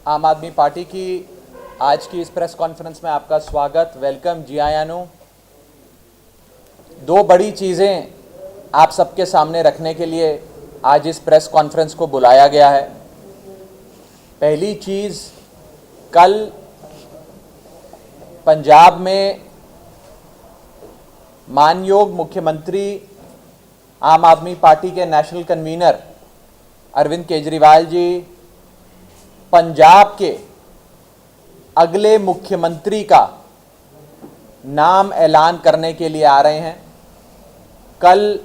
आम आदमी पार्टी की आज की इस प्रेस कॉन्फ्रेंस में आपका स्वागत, वेलकम जी आयानो। दो बड़ी चीज़ें आप सबके सामने रखने के लिए आज इस प्रेस कॉन्फ्रेंस को बुलाया गया है। पहली चीज़, कल पंजाब में मानयोग मुख्यमंत्री आम आदमी पार्टी के नेशनल कन्वीनर अरविंद केजरीवाल जी पंजाब के अगले मुख्यमंत्री का नाम ऐलान करने के लिए आ रहे हैं। कल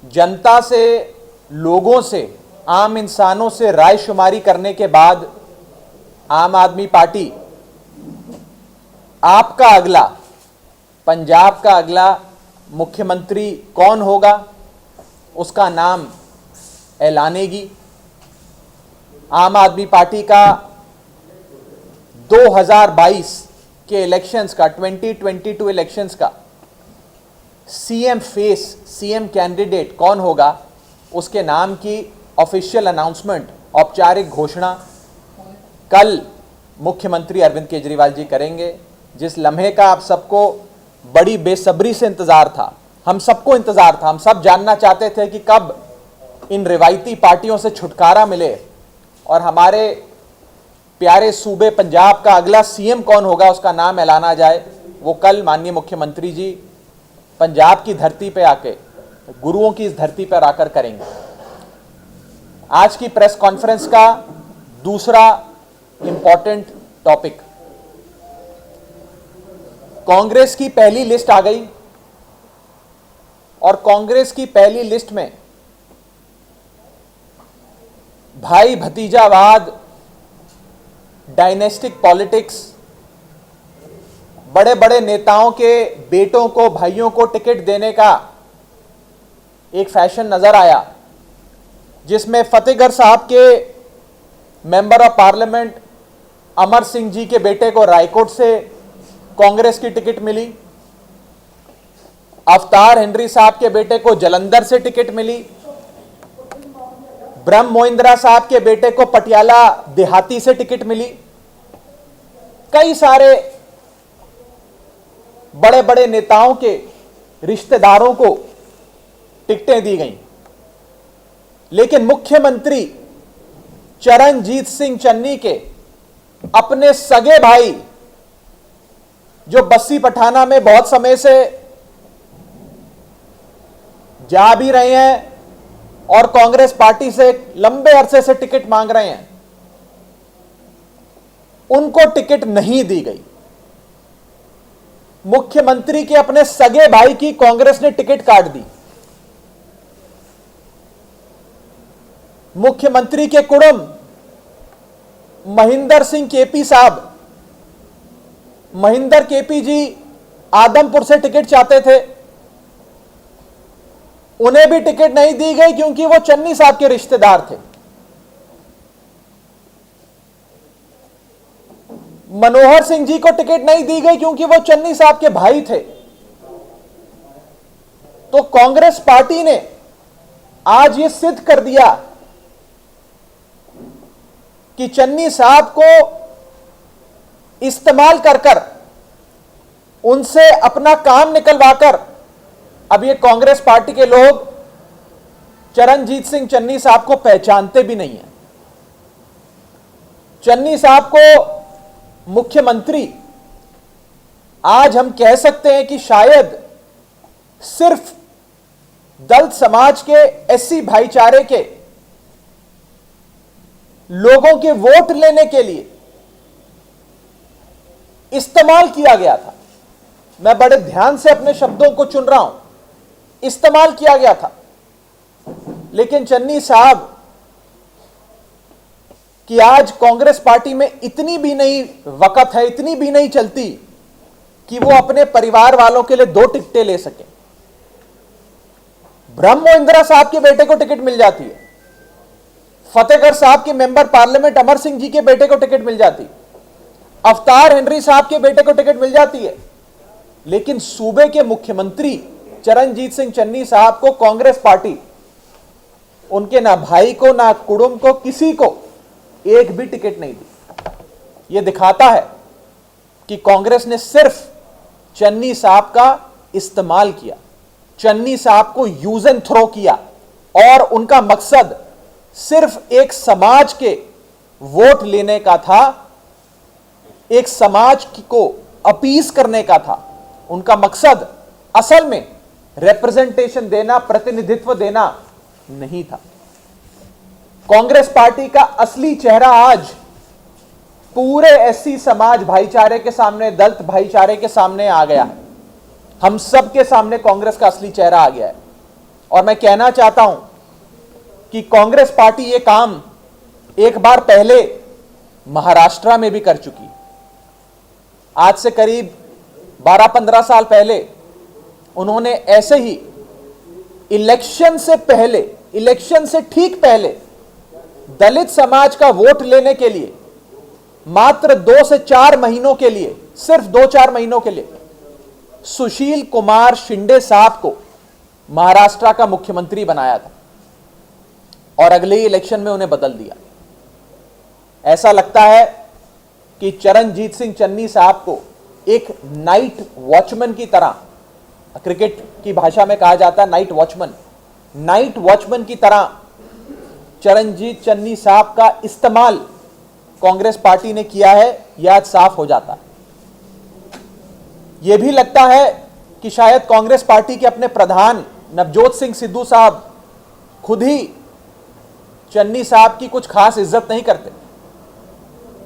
जनता से, लोगों से, आम इंसानों से राय शुमारी करने के बाद आम आदमी पार्टी आपका अगला, पंजाब का अगला मुख्यमंत्री कौन होगा उसका नाम ऐलानेगी। आम आदमी पार्टी का 2022 के इलेक्शंस का, 2022 इलेक्शंस का सीएम फेस, सीएम कैंडिडेट कौन होगा उसके नाम की ऑफिशियल अनाउंसमेंट, औपचारिक घोषणा कल मुख्यमंत्री अरविंद केजरीवाल जी करेंगे। जिस लम्हे का आप सबको बड़ी बेसब्री से इंतजार था, हम सबको इंतजार था, हम सब जानना चाहते थे कि कब इन रिवायती पार्टियों से छुटकारा मिले और हमारे प्यारे सूबे पंजाब का अगला सीएम कौन होगा उसका नाम ऐलाना जाए, वो कल माननीय मुख्यमंत्री जी पंजाब की धरती पे आके, गुरुओं की इस धरती पर आकर करेंगे। आज की प्रेस कॉन्फ्रेंस का दूसरा इंपॉर्टेंट टॉपिक, कांग्रेस की पहली लिस्ट आ गई और कांग्रेस की पहली लिस्ट में भाई भतीजावाद, डायनेस्टिक पॉलिटिक्स, बड़े बड़े नेताओं के बेटों को, भाइयों को टिकट देने का एक फैशन नजर आया, जिसमें फतेहगढ़ साहब के member of parliament Amar Singh ji के बेटे को रायकोट से कांग्रेस की टिकट मिली, अवतार हेनरी साहब के बेटे को जालंधर से टिकट मिली, ब्रह्म मोहिंद्रा साहब के बेटे को पटियाला देहाती से टिकट मिली। कई सारे बड़े बड़े नेताओं के रिश्तेदारों को टिकटें दी गईं, लेकिन मुख्यमंत्री चरणजीत सिंह चन्नी के अपने सगे भाई जो बस्सी पठाना में बहुत समय से जा भी रहे हैं और कांग्रेस पार्टी से लंबे अरसे से टिकट मांग रहे हैं, उनको टिकट नहीं दी गई। मुख्यमंत्री के अपने सगे भाई की कांग्रेस ने टिकट काट दी। मुख्यमंत्री के कुड़म महेंद्र सिंह केपी साहब, महेंद्र केपी जी आदमपुर से टिकट चाहते थे, उन्हें भी टिकट नहीं दी गई क्योंकि वो चन्नी साहब के रिश्तेदार थे। मनोहर सिंह जी को टिकट नहीं दी गई क्योंकि वो चन्नी साहब के भाई थे। तो कांग्रेस पार्टी ने आज ये सिद्ध कर दिया कि चन्नी साहब को इस्तेमाल कर कर, उनसे अपना काम निकलवाकर अब ये कांग्रेस पार्टी के लोग चरणजीत सिंह चन्नी साहब को पहचानते भी नहीं हैं। चन्नी साहब को मुख्यमंत्री आज हम कह सकते हैं कि शायद सिर्फ दलित समाज के, एससी भाईचारे के लोगों के वोट लेने के लिए इस्तेमाल किया गया था। मैं बड़े ध्यान से अपने शब्दों को चुन रहा हूं, इस्तेमाल किया गया था। लेकिन चन्नी साहब कि आज कांग्रेस पार्टी में इतनी भी नहीं वक़्त है, इतनी भी नहीं चलती कि वो अपने परिवार वालों के लिए 2 टिकटें ले सके। ब्रह्म मोहिंद्रा साहब के बेटे को टिकट मिल जाती है, फतेहगढ़ साहब के मेंबर पार्लियामेंट अमर सिंह जी के बेटे को टिकट मिल जाती है, अवतार हेनरी साहब के बेटे को टिकट मिल जाती है, लेकिन सूबे के मुख्यमंत्री चरणजीत सिंह चन्नी साहब को कांग्रेस पार्टी, उनके ना भाई को, ना कुटुंब को, किसी को एक भी टिकट नहीं दी। यह दिखाता है कि कांग्रेस ने सिर्फ चन्नी साहब का इस्तेमाल किया, चन्नी साहब को यूज एंड थ्रो किया, और उनका मकसद सिर्फ एक समाज के वोट लेने का था, एक समाज को अपीस करने का था। उनका मकसद असल में रिप्रेजेंटेशन देना, प्रतिनिधित्व देना नहीं था। कांग्रेस पार्टी का असली चेहरा आज पूरे एससी समाज भाईचारे के सामने, दलित भाईचारे के सामने आ गया है। हम सब के सामने कांग्रेस का असली चेहरा आ गया है। और मैं कहना चाहता हूं कि कांग्रेस पार्टी ये काम एक बार पहले महाराष्ट्र में भी कर चुकी। आज से करीब 12-15 साल पहले उन्होंने ऐसे ही इलेक्शन से पहले, इलेक्शन से ठीक पहले दलित समाज का वोट लेने के लिए मात्र 2 से 4 महीनों के लिए, सिर्फ 2-4 महीनों के लिए सुशील कुमार शिंदे साहब को महाराष्ट्र का मुख्यमंत्री बनाया था और अगले ही इलेक्शन में उन्हें बदल दिया। ऐसा लगता है कि चरणजीत सिंह चन्नी साहब को एक नाइट वॉचमैन की तरह, क्रिकेट की भाषा में कहा जाता है नाइट वॉचमैन, नाइट वॉचमैन की तरह चरणजीत चन्नी साहब का इस्तेमाल कांग्रेस पार्टी ने किया है, यह आज साफ हो जाता है। यह भी लगता है कि शायद कांग्रेस पार्टी के अपने प्रधान नवजोत सिंह सिद्धू साहब खुद ही चन्नी साहब की कुछ खास इज्जत नहीं करते।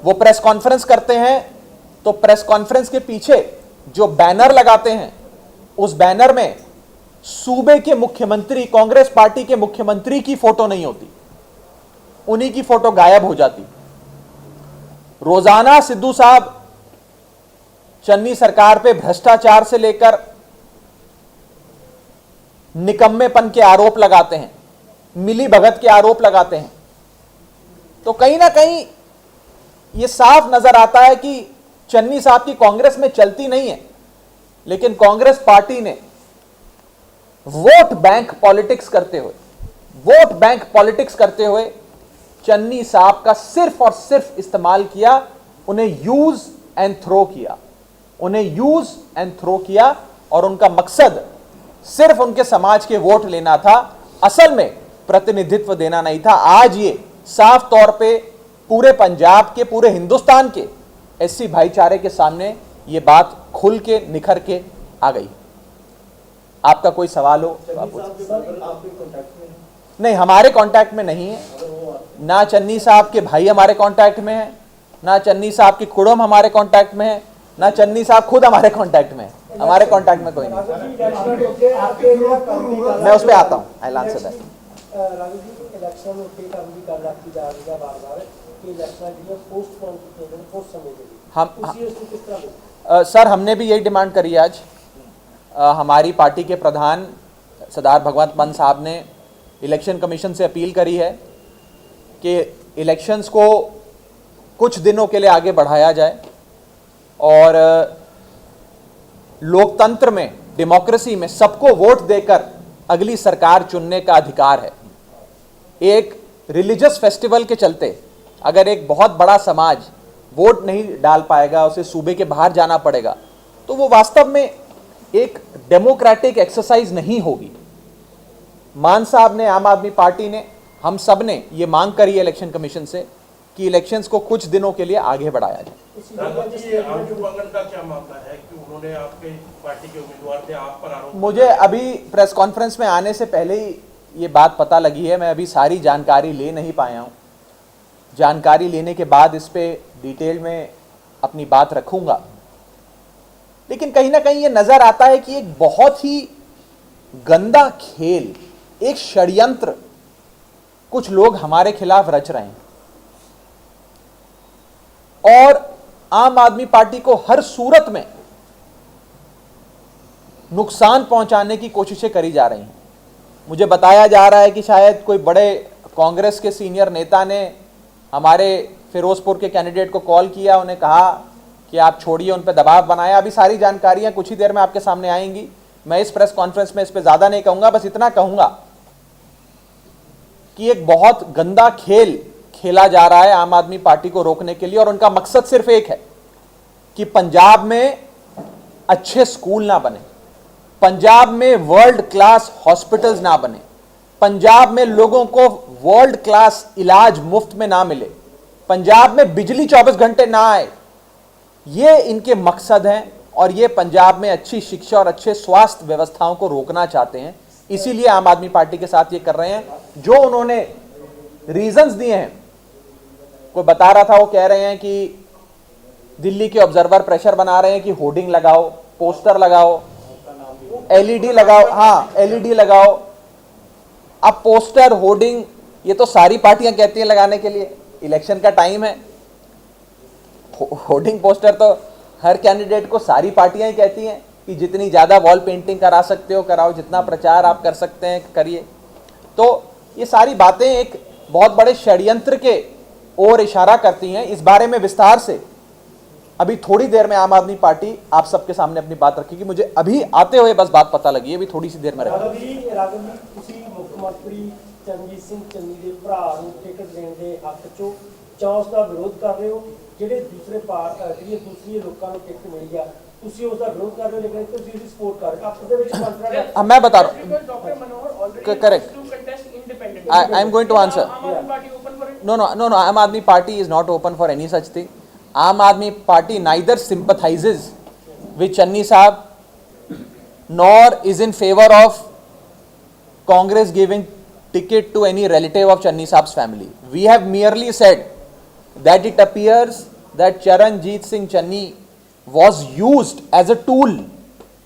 वो प्रेस कॉन्फ्रेंस करते हैं तो प्रेस कॉन्फ्रेंस के पीछे जो बैनर लगाते हैं, उस बैनर में सूबे के मुख्यमंत्री, कांग्रेस पार्टी के मुख्यमंत्री की फोटो नहीं होती, उन्हीं की फोटो गायब हो जाती। रोजाना सिद्धू साहब चन्नी सरकार पे भ्रष्टाचार से लेकर निकम्मेपन के आरोप लगाते हैं, मिली भगत के आरोप लगाते हैं। तो कहीं ना कहीं यह साफ नजर आता है कि चन्नी साहब की कांग्रेस में चलती नहीं है, लेकिन कांग्रेस पार्टी ने वोट बैंक पॉलिटिक्स करते हुए चन्नी साहब का सिर्फ और सिर्फ इस्तेमाल किया, उन्हें यूज एंड थ्रो किया और उनका मकसद सिर्फ उनके समाज के वोट लेना था, असल में प्रतिनिधित्व देना नहीं था। आज ये साफ तौर पे पूरे पंजाब के, पूरे हिंदुस्तान के एससी भाईचारे के सामने ये बात खुल के निखर के आ गई। आपका कोई सवाल हो तो आप नहीं, हमारे कांटेक्ट में नहीं है, ना चन्नी साहब के भाई हमारे कांटेक्ट में है, ना चन्नी साहब की कुड़म हमारे कांटेक्ट में है, ना चन्नी साहब खुद हमारे कांटेक्ट में है। हमारे कांटेक्ट में कोई नहीं। मैं उस पर आता हूँ, आई आंसर दैट। सर, हमने भी यही डिमांड करी है आज। हमारी पार्टी के प्रधान सरदार भगवंत मान साहब ने इलेक्शन कमीशन से अपील करी है कि इलेक्शंस को कुछ दिनों के लिए आगे बढ़ाया जाए और लोकतंत्र में, डेमोक्रेसी में सबको वोट देकर अगली सरकार चुनने का अधिकार है। एक रिलीजियस फेस्टिवल के चलते अगर एक बहुत बड़ा समाज वोट नहीं डाल पाएगा, उसे सूबे के बाहर जाना पड़ेगा, तो वो वास्तव में एक डेमोक्रेटिक एक्सरसाइज नहीं होगी। मान साहब ने, आम आदमी पार्टी ने, हम सब ने ये मांग करी है इलेक्शन कमीशन से कि इलेक्शंस को कुछ दिनों के लिए आगे बढ़ाया जाए। का क्या मामला है कि उन्होंने आपके पार्टी के उम्मीदवार थे, आप पर आरोप? मुझे अभी प्रेस कॉन्फ्रेंस में आने से पहले ही ये बात पता लगी है, मैं अभी सारी जानकारी ले नहीं पाया हूँ। जानकारी लेने के बाद इस पे डिटेल में अपनी बात रखूंगा। लेकिन कहीं ना कहीं ये नजर आता है कि एक बहुत ही गंदा खेल, एक षड्यंत्र कुछ लोग हमारे खिलाफ रच रहे हैं और आम आदमी पार्टी को हर सूरत में नुकसान पहुंचाने की कोशिशें करी जा रही हैं। मुझे बताया जा रहा है कि शायद कोई बड़े कांग्रेस के सीनियर नेता ने हमारे फिरोजपुर के कैंडिडेट को कॉल किया, उन्हें कहा कि आप छोड़िए, उन पर दबाव बनाया। अभी सारी जानकारियां कुछ ही देर में आपके सामने आएंगी। मैं इस प्रेस कॉन्फ्रेंस में इस पर ज्यादा नहीं कहूंगा, बस इतना कहूंगा कि एक बहुत गंदा खेल खेला जा रहा है आम आदमी पार्टी को रोकने के लिए, और उनका मकसद सिर्फ एक है कि पंजाब में अच्छे स्कूल ना बने, पंजाब में वर्ल्ड क्लास हॉस्पिटल्स ना बने, पंजाब में लोगों को वर्ल्ड क्लास इलाज मुफ्त में ना मिले, पंजाब में बिजली 24 घंटे ना आए। ये इनके मकसद हैं और ये पंजाब में अच्छी शिक्षा और अच्छे स्वास्थ्य व्यवस्थाओं को रोकना चाहते हैं। इसीलिए आम आदमी पार्टी के साथ ये कर रहे हैं। जो उन्होंने रीजंस दिए हैं, कोई बता रहा था, वो कह रहे हैं कि दिल्ली के ऑब्जर्वर प्रेशर बना रहे हैं कि होर्डिंग लगाओ, पोस्टर लगाओ, एलईडी लगाओ। हाँ, एलईडी लगाओ। अब पोस्टर, होर्डिंग, ये तो सारी पार्टियां कहती हैं लगाने के लिए, इलेक्शन का टाइम है। होर्डिंग पोस्टर तो हर कैंडिडेट को सारी पार्टियां ही कहती हैं कि जितनी ज़्यादा वॉल पेंटिंग करा सकते हो कराओ, जितना प्रचार आप कर सकते हैं करिए। तो ये सारी बातें एक बहुत बड़े षड्यंत्र के ओर इशारा करती हैं। इस बारे में विस्तार से अभी थोड़ी देर में आम आदमी पार्टी आप सबके सामने अपनी बात रखेगी। मुझे अभी आते हुए बस बात पता लगी है, अभी थोड़ी सी देर में रहेगी। मुख्यमंत्री चरणजीत सिंह चन्नी के भरा टिकट देने के हक चो चौंस का विरोध कर रहे हो, ਜਿਹੜੇ दूसरे दूसरी लोगों को टिकट मिल गया ਤੁਸੀਂ ਉਸ ਦਾ ਵਿਰੋਧ ਕਰ ਰਹੇ ਹੋ, ਲੇਕਿਨ ਤੁਸੀਂ उसकी सपोर्ट कर रहे हो। आपस ਦੇ ਵਿੱਚ कॉन्फ्रेंस मैं बता रहा हूं, correct, I am going to answer. No, Aam Aadmi Party is not open for any such thing. Aam Aadmi Party neither sympathizes with Channi Sahab nor is in favor of Congress giving ticket to any relative of Channi Sahab's family. We have merely said that it appears that Charanjit Singh Channi was used as a tool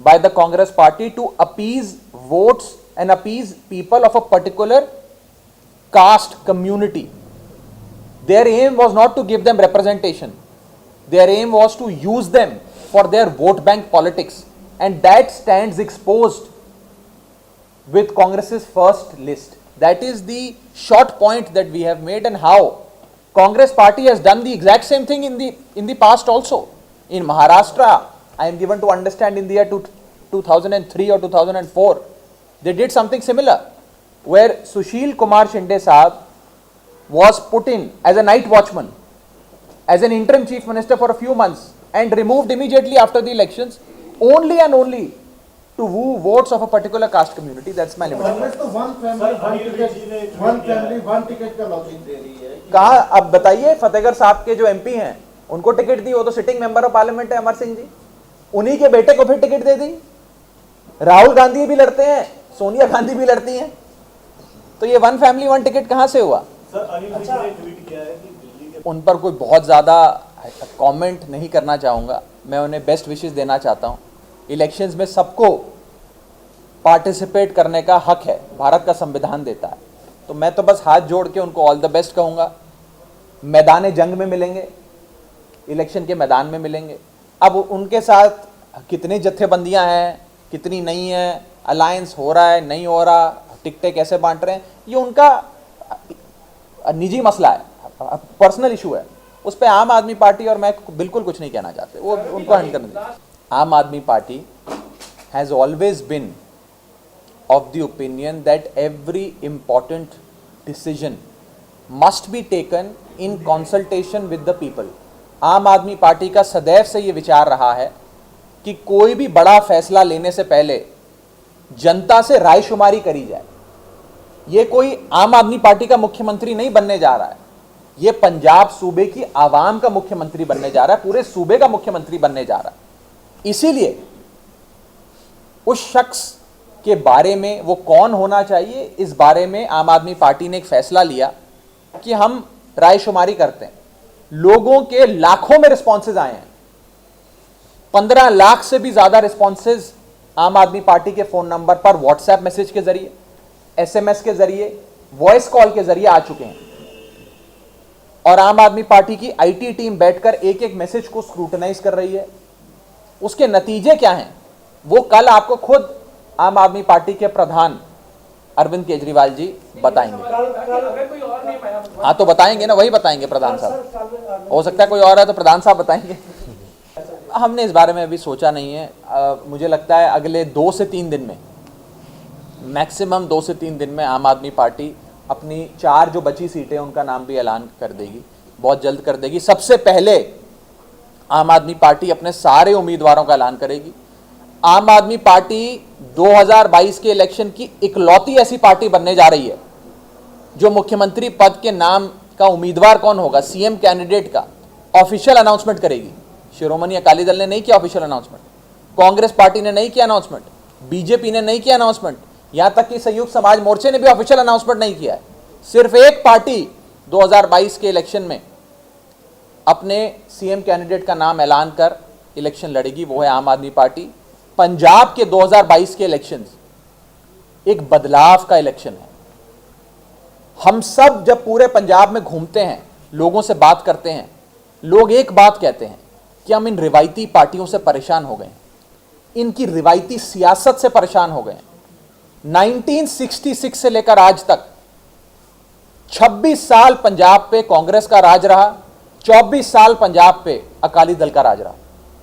by the Congress party to appease votes and appease people of a particular caste community. Their aim was not to give them representation. Their aim was to use them for their vote bank politics, and that stands exposed with Congress's first list. That is the short point that we have made, and how Congress party has done the exact same thing in the past also. In Maharashtra, I am given to understand in the year 2003 or 2004, they did something similar, where Sushil Kumar Shinde Sahab was put in as a night watchman, as an interim chief minister for a few months, and removed immediately after the elections, only and only to woo votes of a particular caste community. That's my limit. Congress तो one family one ticket का logic दे रही है। कहा, अब बताइए, फतेहगढ़ साहब के जो MP हैं उनको टिकट दी, वो तो सिटिंग मेंबर ऑफ पार्लियामेंट है, अमर सिंह जी। उन्हीं के बेटे को फिर टिकट दे दी। राहुल गांधी भी लड़ते हैं, सोनिया गांधी भी लड़ती हैं, तो ये वन फैमिली वन टिकट कहां से हुआ? सर, अनिल विज ने ट्वीट किया है कि दिल्ली के उन पर कोई बहुत ज़्यादा कमेंट नहीं करना चाहूँगा। मैं उन्हें बेस्ट विशेस देना चाहता हूँ। इलेक्शंस में सबको पार्टिसिपेट करने का हक है, भारत का संविधान देता है। तो मैं तो बस हाथ जोड़ के उनको ऑल द बेस्ट कहूँगा। मैदान जंग में मिलेंगे, इलेक्शन के मैदान में मिलेंगे। अब उनके साथ कितनी जत्थेबंदियाँ हैं, कितनी नहीं हैं, अलायंस हो रहा है नहीं हो रहा, टिकटें कैसे बांट रहे हैं, ये उनका निजी मसला है, पर्सनल इशू है। उस पर आम आदमी पार्टी और मैं बिल्कुल कुछ नहीं कहना चाहते, वो उनको हैंड करने दें। आम Aadmi party has always been of the opinion that every important decision must be taken in consultation with the people. आम आदमी पार्टी का सदैव से ये विचार रहा है कि कोई भी बड़ा फैसला लेने से पहले जनता से रायशुमारी करी जाए। ये कोई आम आदमी पार्टी का मुख्यमंत्री नहीं बनने जा रहा है, ये पंजाब सूबे की आवाम का मुख्यमंत्री बनने जा रहा है, पूरे सूबे का मुख्यमंत्री बनने जा रहा है। इसीलिए उस शख्स के बारे में, वो कौन होना चाहिए, इस बारे में आम आदमी पार्टी ने एक फैसला लिया कि हम रायशुमारी करते हैं। लोगों के लाखों में रिस्पॉन्सेज आए हैं, 15 लाख से भी ज्यादा रिस्पॉन्सेज आम आदमी पार्टी के फोन नंबर पर व्हाट्सएप मैसेज के जरिए, एसएमएस के जरिए, वॉइस कॉल के जरिए आ चुके हैं। और आम आदमी पार्टी की आईटी टीम बैठकर एक एक मैसेज को स्क्रूटनाइज कर रही है। उसके नतीजे क्या हैं वो कल आपको खुद आम आदमी पार्टी के प्रधान अरविंद केजरीवाल जी बताएंगे। हाँ तो बताएंगे ना, वही बताएंगे प्रधान साहब। हो सकता है कोई और है तो प्रधान साहब बताएंगे। हमने इस बारे में अभी सोचा नहीं है। मुझे लगता है अगले 2 से 3 दिन में, मैक्सिमम 2 से 3 दिन में आम आदमी पार्टी अपनी 4 जो बची सीटें उनका नाम भी ऐलान कर देगी, बहुत जल्द कर देगी। सबसे पहले आम आदमी पार्टी अपने सारे उम्मीदवारों का ऐलान करेगी। आम आदमी पार्टी 2022 के इलेक्शन की इकलौती ऐसी पार्टी बनने जा रही है जो मुख्यमंत्री पद के नाम का उम्मीदवार कौन होगा, सीएम कैंडिडेट का ऑफिशियल अनाउंसमेंट करेगी। शिरोमणि अकाली दल ने नहीं किया ऑफिशियल अनाउंसमेंट, कांग्रेस पार्टी ने नहीं किया अनाउंसमेंट, बीजेपी ने नहीं किया अनाउंसमेंट, यहां तक कि संयुक्त समाज मोर्चे ने भी ऑफिशियल अनाउंसमेंट नहीं किया है। सिर्फ एक पार्टी 2022 के इलेक्शन में अपने सीएम कैंडिडेट का नाम ऐलान कर इलेक्शन लड़ेगी, वो है आम आदमी पार्टी। पंजाब के 2022 के इलेक्शंस एक बदलाव का इलेक्शन है। हम सब जब पूरे पंजाब में घूमते हैं, लोगों से बात करते हैं, लोग एक बात कहते हैं कि हम इन रिवायती पार्टियों से परेशान हो गए, इनकी रिवायती सियासत से परेशान हो गए। 1966 से लेकर आज तक 26 साल पंजाब पे कांग्रेस का राज रहा, 24 साल पंजाब पे अकाली दल का राज रहा।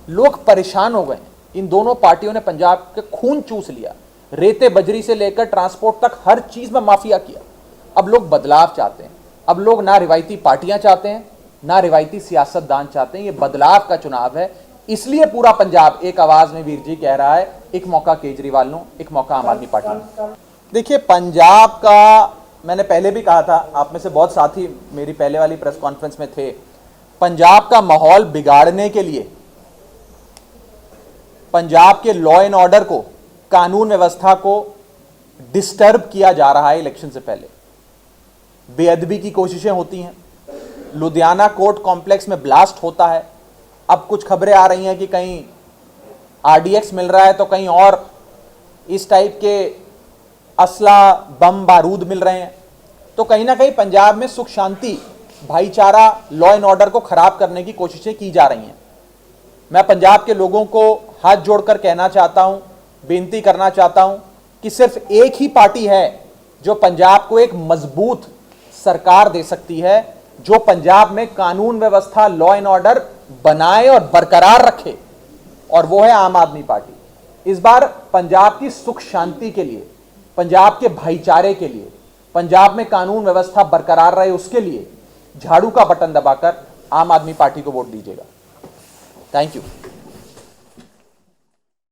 लोग परेशान हो गए। इन दोनों पार्टियों ने पंजाब के खून चूस लिया, रेते बजरी से लेकर ट्रांसपोर्ट तक हर चीज में माफिया किया। अब लोग बदलाव चाहते हैं। अब लोग ना रिवायती पार्टियां चाहते हैं, ना रिवायती सियासतदान चाहते हैं। ये बदलाव का चुनाव है, इसलिए पूरा पंजाब एक आवाज में वीर जी कह रहा है, एक मौका केजरीवाल नो, एक मौका आम आदमी पार्टी नो। देखिए, पंजाब का मैंने पहले भी कहा था, आप में से बहुत साथी मेरी पहले वाली प्रेस कॉन्फ्रेंस में थे, पंजाब का माहौल बिगाड़ने के लिए, पंजाब के लॉ एंड ऑर्डर को, कानून व्यवस्था को डिस्टर्ब किया जा रहा है। इलेक्शन से पहले बेअदबी की कोशिशें होती हैं, लुधियाना कोर्ट कॉम्प्लेक्स में ब्लास्ट होता है। अब कुछ खबरें आ रही हैं कि कहीं आरडीएक्स मिल रहा है, तो कहीं और इस टाइप के असला, बम, बारूद मिल रहे हैं। तो कहीं ना कहीं पंजाब में सुख शांति, भाईचारा, लॉ एंड ऑर्डर को खराब करने की कोशिशें की जा रही हैं। मैं पंजाब के लोगों को हाथ जोड़कर कहना चाहता हूं, बेनती करना चाहता हूं कि सिर्फ एक ही पार्टी है जो पंजाब को एक मजबूत सरकार दे सकती है, जो पंजाब में कानून व्यवस्था, लॉ एंड ऑर्डर बनाए और बरकरार रखे, और वो है आम आदमी पार्टी। इस बार पंजाब की सुख शांति के लिए, पंजाब के भाईचारे के लिए, पंजाब में कानून व्यवस्था बरकरार रहे, उसके लिए झाड़ू का बटन दबाकर आम आदमी पार्टी को वोट दीजिएगा। Thank you.